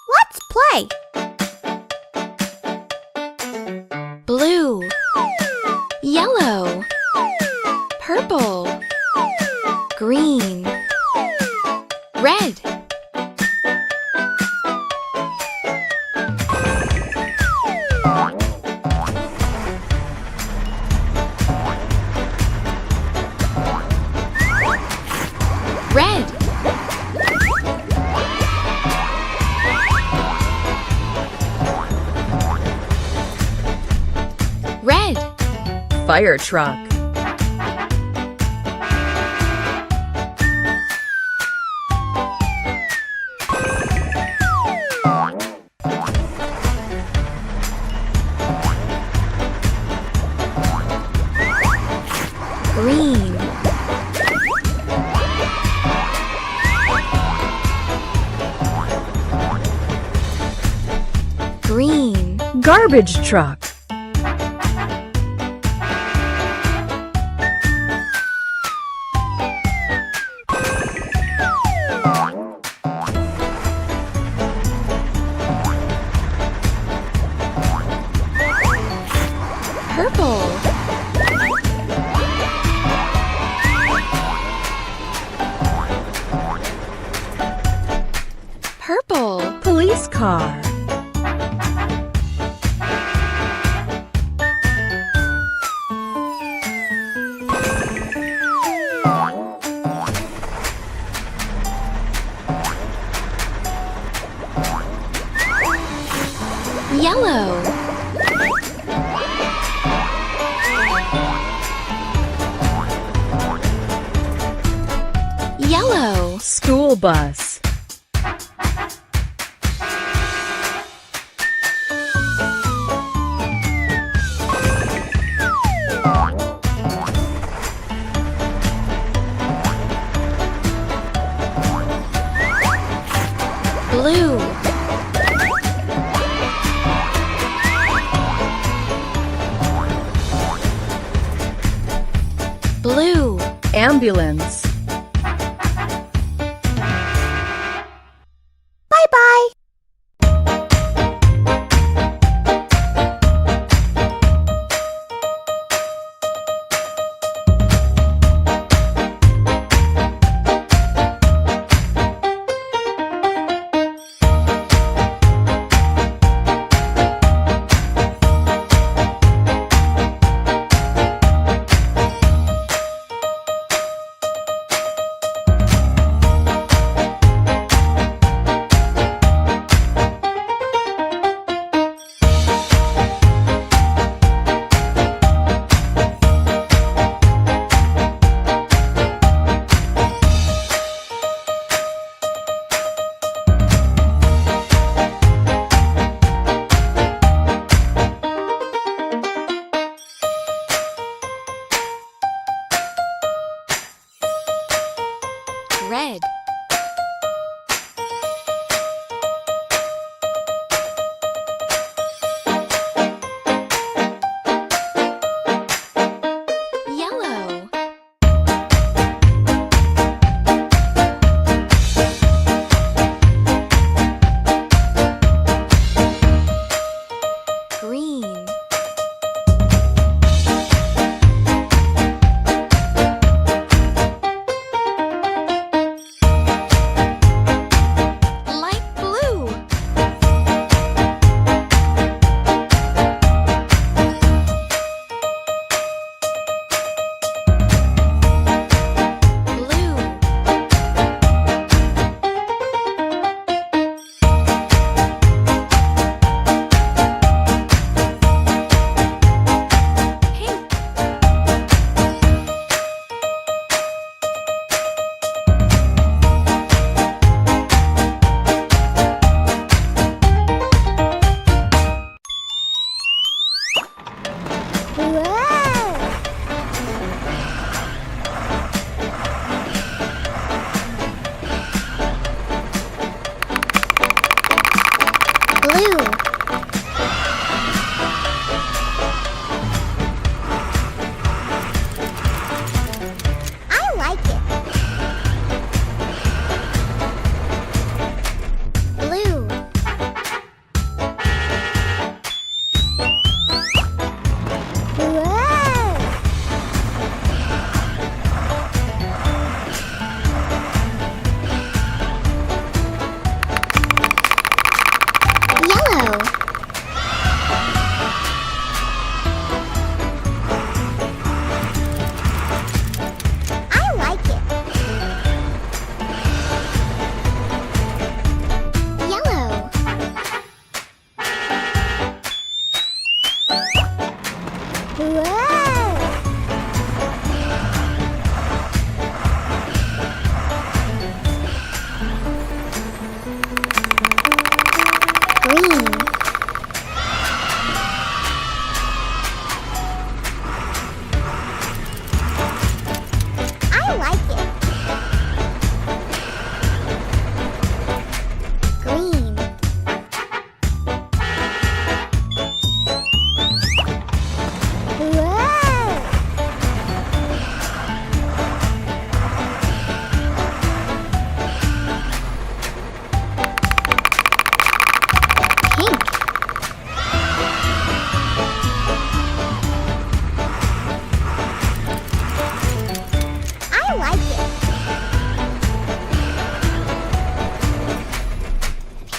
Let's play. Blue, yellow, purple, green, red. Red, red, Fire truck. green, green, Garbage truck. purple, purple, Police car. yellow, yellow, School bus. blue, blue, Ambulance. Bye-bye.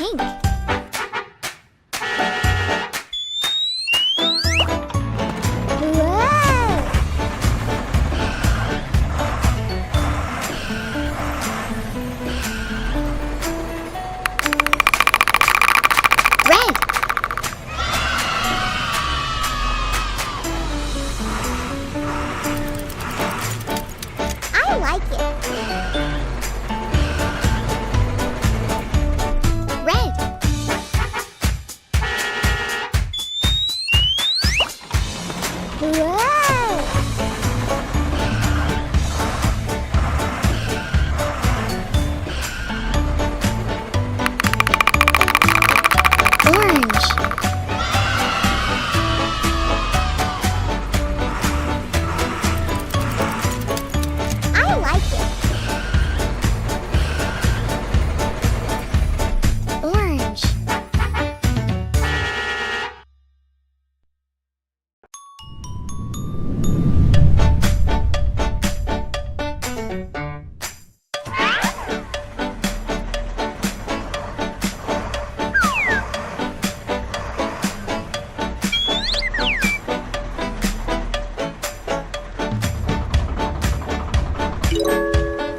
Pink. Red. I like it. Red. Orange. I like it. Orange.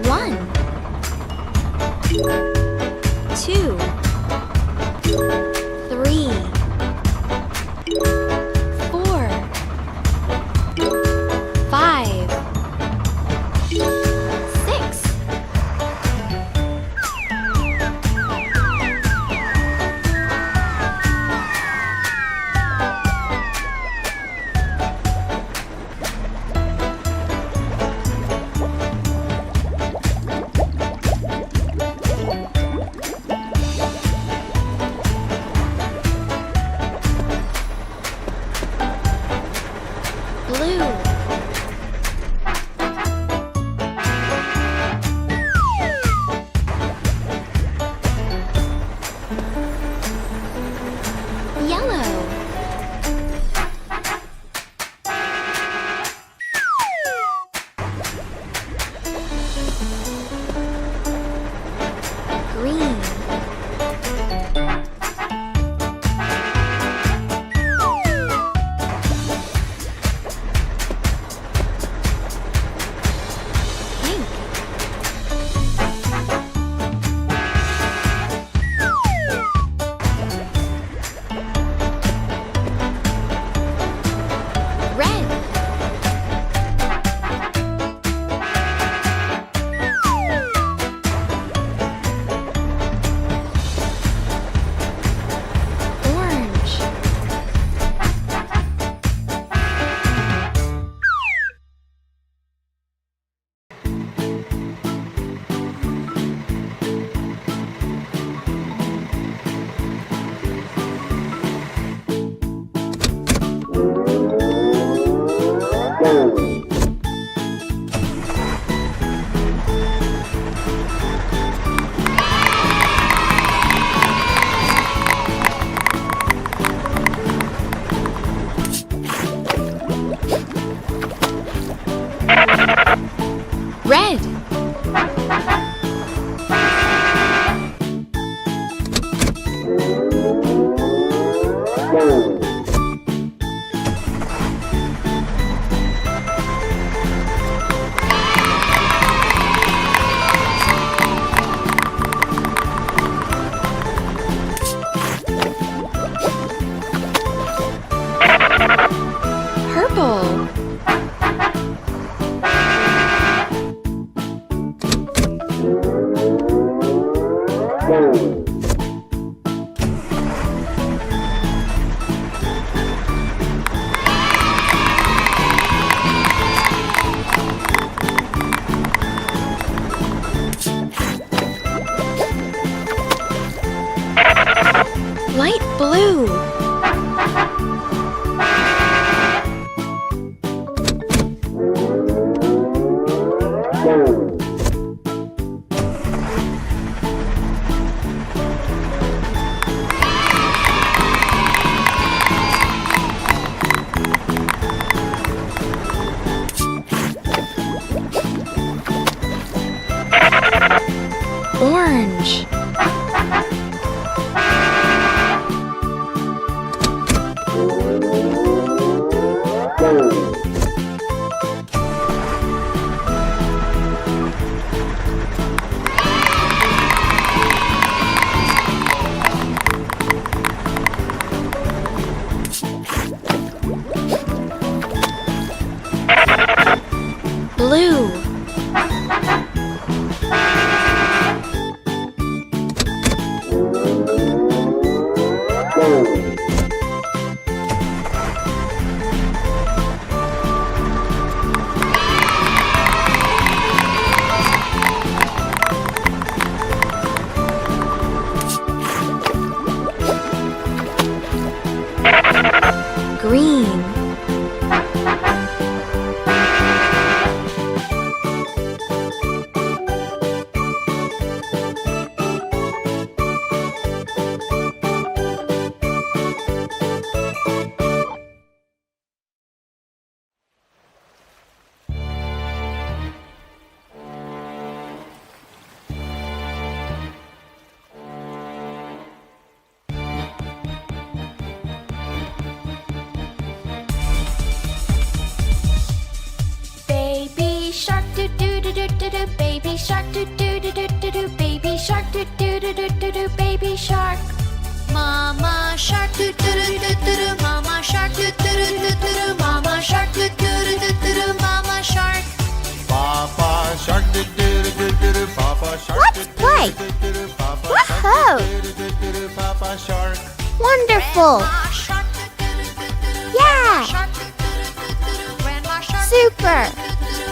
One. Two. Three. Four. Five. Six. Blue. Yellow. Green. Pink. Red. Orange. Red. Purple. Light blue. Orange. Green. Baby shark do do do do do do, baby shark do do do do do do, baby shark do do do do do do, baby shark. Mama shark do do do do do do, mama shark do do do do do do, mama shark do do do do do do, mama shark. Papa shark do do do do do, Papa shark. Let's play. Woohoo! Papa shark. Wonderful. Yeah. Super.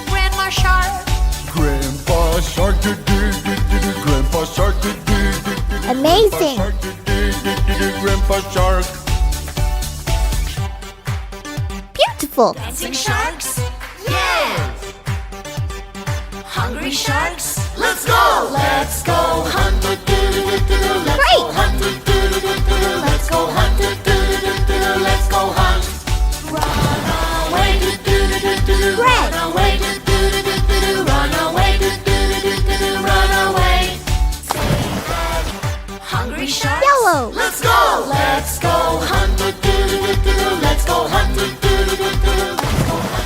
Grandma shark. Grandpa shark do do do do do, Grandpa shark do do do do. Amazing. Shark do do do do do, Grandpa shark. Beautiful. Dancing sharks? Yes! Hungry sharks? Let's go! Let's go hunt! Let's Great. go hunt! Let's go hunt! Let's go hunt! Run away! Red. Run away! Run away! Run away! Say that. Hungry sharks? Yellow. Let's go! Let's go hunt! Let's go hunt! Let's go hunt!